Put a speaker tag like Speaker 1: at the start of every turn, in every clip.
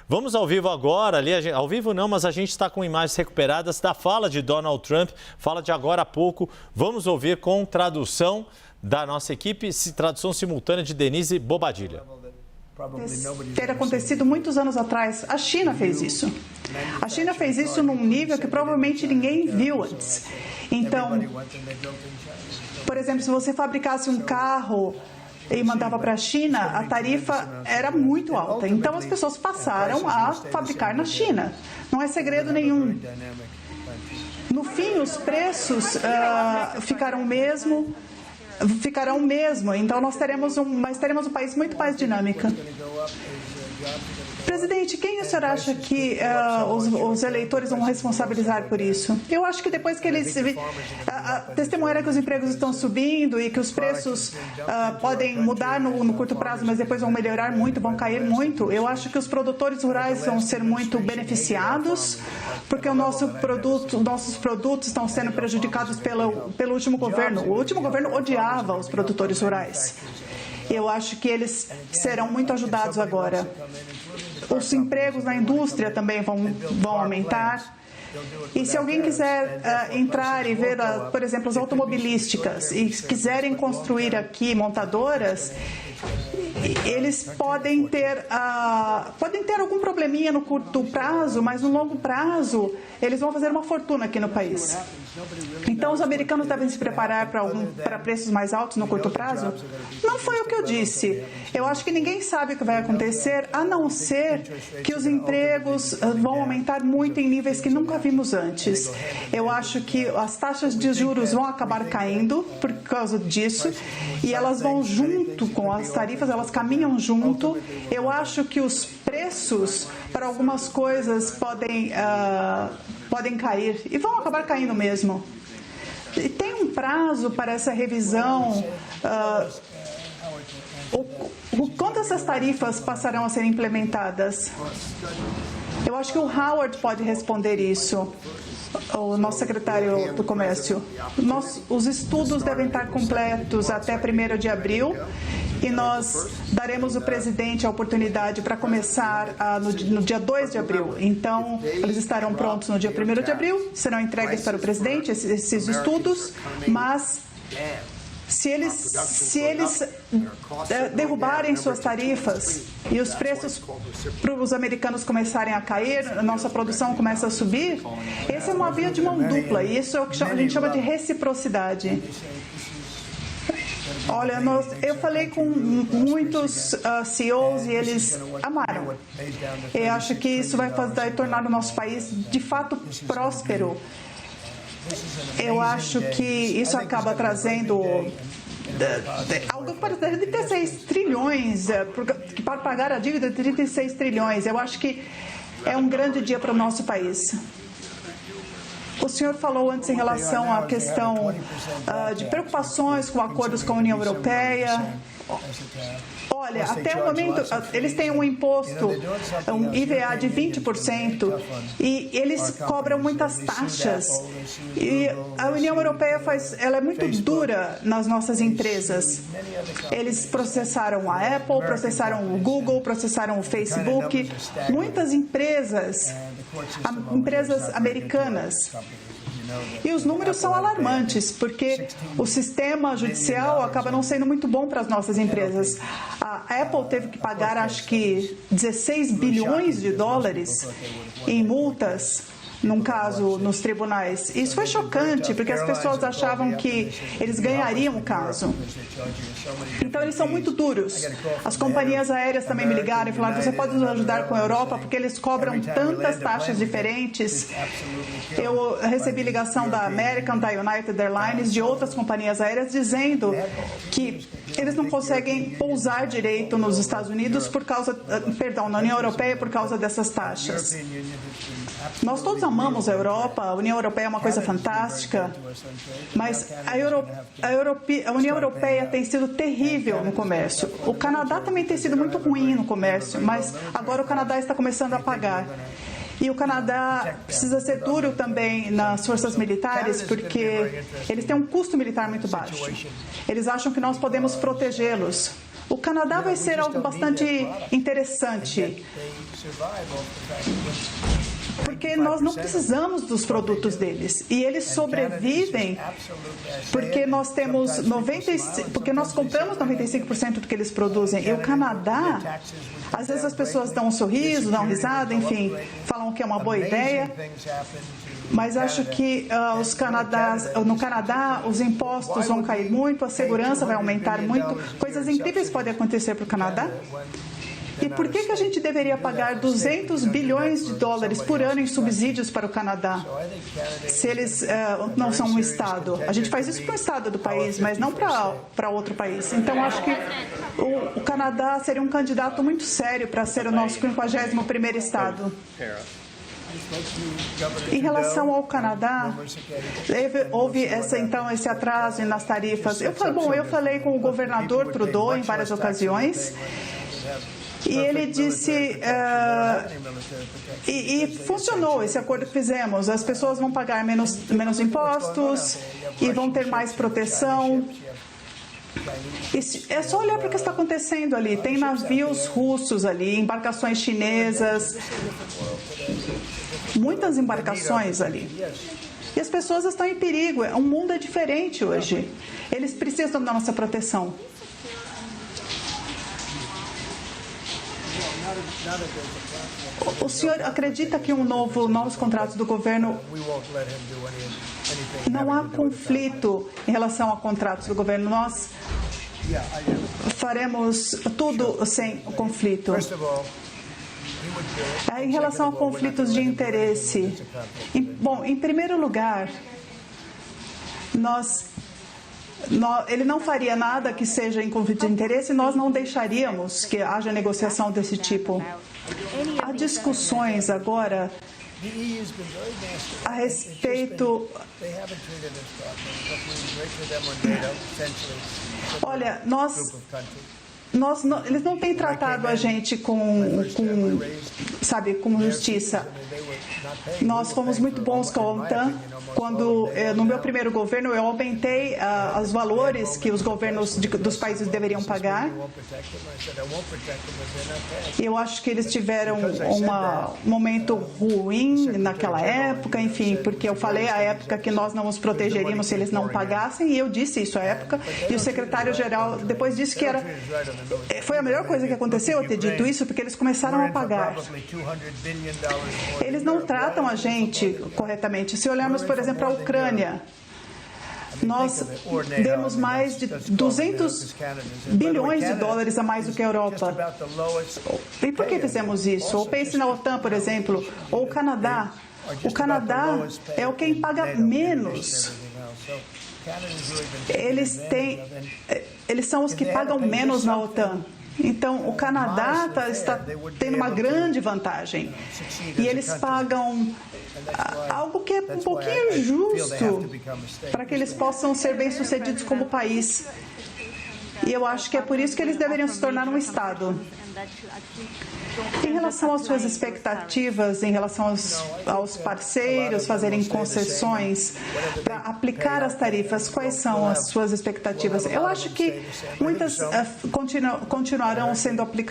Speaker 1: Vamos ao vivo agora, ao vivo não, mas a gente está com imagens recuperadas da fala de Donald Trump, fala de agora a pouco. Vamos ouvir com tradução da nossa equipe, tradução simultânea de Denise Bobadilla.
Speaker 2: Ter acontecido muitos anos atrás, a China fez isso. A China fez isso num nível que provavelmente ninguém viu antes. Então, por exemplo, se você fabricasse um carro e mandava para a China, a tarifa era muito alta. Então, as pessoas passaram a fabricar na China. Não é segredo nenhum. No fim, os preços ficarão mesmo. Então, nós teremos um país muito mais dinâmico. Presidente, quem o senhor acha que os eleitores vão responsabilizar por isso? Eu acho que depois que eles testemunharam que os empregos estão subindo e que os preços podem mudar no curto prazo, mas depois vão melhorar muito, vão cair muito, eu acho que os produtores rurais vão ser muito beneficiados, porque nossos produtos estão sendo prejudicados pelo último governo. O último governo odiava os produtores rurais. Eu acho que eles serão muito ajudados agora. Os empregos na indústria também vão aumentar. E se alguém quiser entrar e ver, por exemplo, as automobilísticas e quiserem construir aqui montadoras, eles podem ter algum probleminha no curto prazo, mas no longo prazo eles vão fazer uma fortuna aqui no país. Então, os americanos devem se preparar para preços mais altos no curto prazo? Não foi o que eu disse. Eu acho que ninguém sabe o que vai acontecer, a não ser que os empregos vão aumentar muito em níveis que nunca vimos antes. Eu acho que as taxas de juros vão acabar caindo por causa disso, e elas vão junto com as tarifas, elas caminham junto. Eu acho que os preços para algumas coisas podem cair, e vão acabar caindo mesmo. E tem um prazo para essa revisão. Quando essas tarifas passarão a ser implementadas? Eu acho que o Howard pode responder isso, o nosso secretário do Comércio. Os estudos devem estar completos até 1º de abril, e nós daremos ao presidente a oportunidade para começar no dia 2 de abril. Então, eles estarão prontos no dia 1º de abril, serão entregues para o presidente esses estudos, mas se eles derrubarem suas tarifas e os preços para os americanos começarem a cair, a nossa produção começa a subir, essa é uma via de mão dupla, e isso é o que a gente chama de reciprocidade. Olha, eu falei com muitos CEOs e eles amaram. Eu acho que isso vai tornar o nosso país de fato próspero. Eu acho que isso acaba trazendo algo para 36 trilhões, para pagar a dívida de 36 trilhões. Eu acho que é um grande dia para o nosso país. O senhor falou antes em relação à questão de preocupações com acordos com a União Europeia. Olha, até o momento, eles têm um imposto, um IVA de 20%, e eles cobram muitas taxas. E a União Europeia ela é muito dura nas nossas empresas. Eles processaram a Apple, processaram o Google, processaram o Facebook, muitas empresas americanas. E os números são alarmantes, porque o sistema judicial acaba não sendo muito bom para as nossas empresas. A Apple teve que pagar, acho que, 16 bilhões de dólares em multas, num caso nos tribunais. Isso foi chocante, porque as pessoas achavam que eles ganhariam o caso. Então, eles são muito duros. As companhias aéreas também me ligaram e falaram: você pode nos ajudar com a Europa, porque eles cobram tantas taxas diferentes. Eu recebi ligação da American, da United Airlines, de outras companhias aéreas, dizendo que eles não conseguem pousar direito nos Estados Unidos na União Europeia por causa dessas taxas. Nós todos amamos a Europa, a União Europeia é uma coisa fantástica, mas a União Europeia tem sido terrível no comércio. O Canadá também tem sido muito ruim no comércio, mas agora o Canadá está começando a pagar. E o Canadá precisa ser duro também nas forças militares, porque eles têm um custo militar muito baixo. Eles acham que nós podemos protegê-los. O Canadá vai ser algo bastante interessante, porque nós não precisamos dos produtos deles e eles sobrevivem porque nós temos porque nós compramos 95% do que eles produzem. E o Canadá, às vezes as pessoas dão um sorriso, dão uma risada, enfim, falam que é uma boa ideia. Mas acho que no Canadá os impostos vão cair muito, a segurança vai aumentar muito, coisas incríveis podem acontecer para o Canadá. E por que a gente deveria pagar 200 bilhões de dólares por ano em subsídios para o Canadá, se eles não são um Estado? A gente faz isso para um Estado do país, mas não para outro país. Então, acho que o Canadá seria um candidato muito sério para ser o nosso 51º Estado. Em relação ao Canadá, houve esse atraso nas tarifas. Eu falei com o governador Trudeau em várias ocasiões e ele disse, e funcionou esse acordo que fizemos. As pessoas vão pagar menos impostos e vão ter mais proteção. É só olhar para o que está acontecendo ali. Tem navios russos ali, embarcações chinesas, muitas embarcações ali. E as pessoas estão em perigo. O mundo é diferente hoje. Eles precisam da nossa proteção. O senhor acredita que novos contratos do governo... Não há conflito em relação a contratos do governo. Nós faremos tudo sem conflito. Em relação a conflitos de interesse, em primeiro lugar, ele não faria nada que seja em conflito de interesse e nós não deixaríamos que haja negociação desse tipo. Há discussões agora a respeito... Olha, eles não têm tratado a gente com justiça. Nós fomos muito bons com a OTAN. Quando, no meu primeiro governo, eu aumentei os valores que os governos dos países deveriam pagar. Eu acho que eles tiveram um momento ruim naquela época, enfim, porque eu falei à época que nós não os protegeríamos se eles não pagassem, e eu disse isso à época, e o secretário-geral depois disse que foi a melhor coisa que aconteceu eu ter dito isso, porque eles começaram a pagar. Eles não tratam a gente corretamente. Se olharmos, por exemplo, a Ucrânia, nós demos mais de 200 bilhões de dólares a mais do que a Europa. E por que fizemos isso? Ou pense na OTAN, por exemplo, ou o Canadá. O Canadá é quem paga menos. Eles são os que pagam menos na OTAN. Então, o Canadá está tendo uma grande vantagem. E eles pagam algo que é um pouquinho justo para que eles possam ser bem-sucedidos como país. E eu acho que é por isso que eles deveriam se tornar um Estado. Em relação às suas expectativas, em relação aos parceiros fazerem concessões para aplicar as tarifas, quais são as suas expectativas? Eu acho que muitas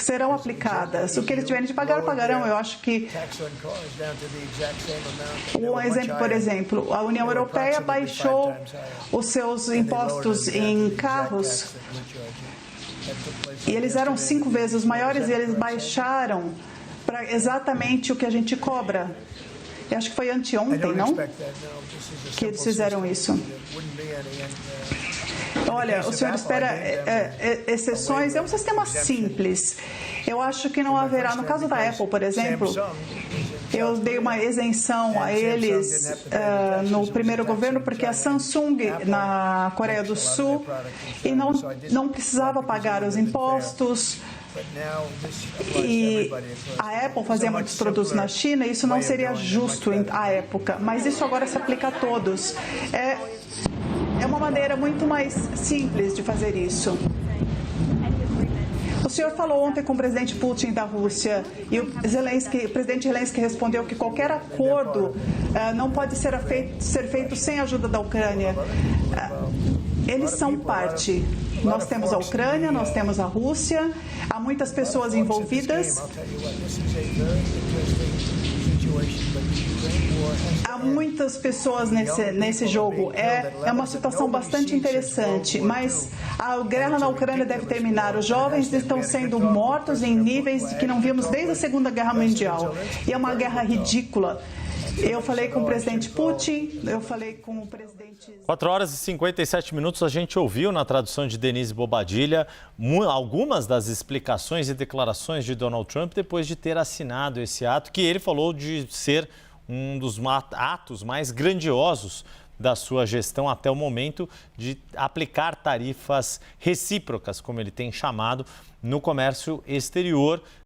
Speaker 2: serão aplicadas. O que eles tiverem de pagar, pagarão. Eu acho que por exemplo, a União Europeia baixou os seus impostos em carros. E eles eram 5 vezes maiores e eles baixaram para exatamente o que a gente cobra. Eu acho que foi anteontem, não? Que eles fizeram isso. Olha, o senhor espera exceções? É um sistema simples. Eu acho que não haverá. No caso da Apple, por exemplo, eu dei uma isenção a eles no primeiro governo, porque a Samsung, na Coreia do Sul, e não precisava pagar os impostos. E a Apple fazia muitos produtos na China, e isso não seria justo à época. Mas isso agora se aplica a todos. É uma maneira muito mais simples de fazer isso. O senhor falou ontem com o presidente Putin da Rússia e o presidente Zelensky respondeu que qualquer acordo não pode ser feito sem a ajuda da Ucrânia. Eles são parte. Nós temos a Ucrânia, nós temos a Rússia, há muitas pessoas envolvidas. Há muitas pessoas nesse jogo. É uma situação bastante interessante, mas a guerra na Ucrânia deve terminar. Os jovens estão sendo mortos em níveis que não vimos desde a Segunda Guerra Mundial. E é uma guerra ridícula. Eu falei com o presidente Putin, eu falei com o presidente...
Speaker 1: 4 horas e 57 minutos, a gente ouviu na tradução de Denise Bobadilla algumas das explicações e declarações de Donald Trump depois de ter assinado esse ato, que ele falou de ser um dos atos mais grandiosos da sua gestão até o momento, de aplicar tarifas recíprocas, como ele tem chamado, no comércio exterior.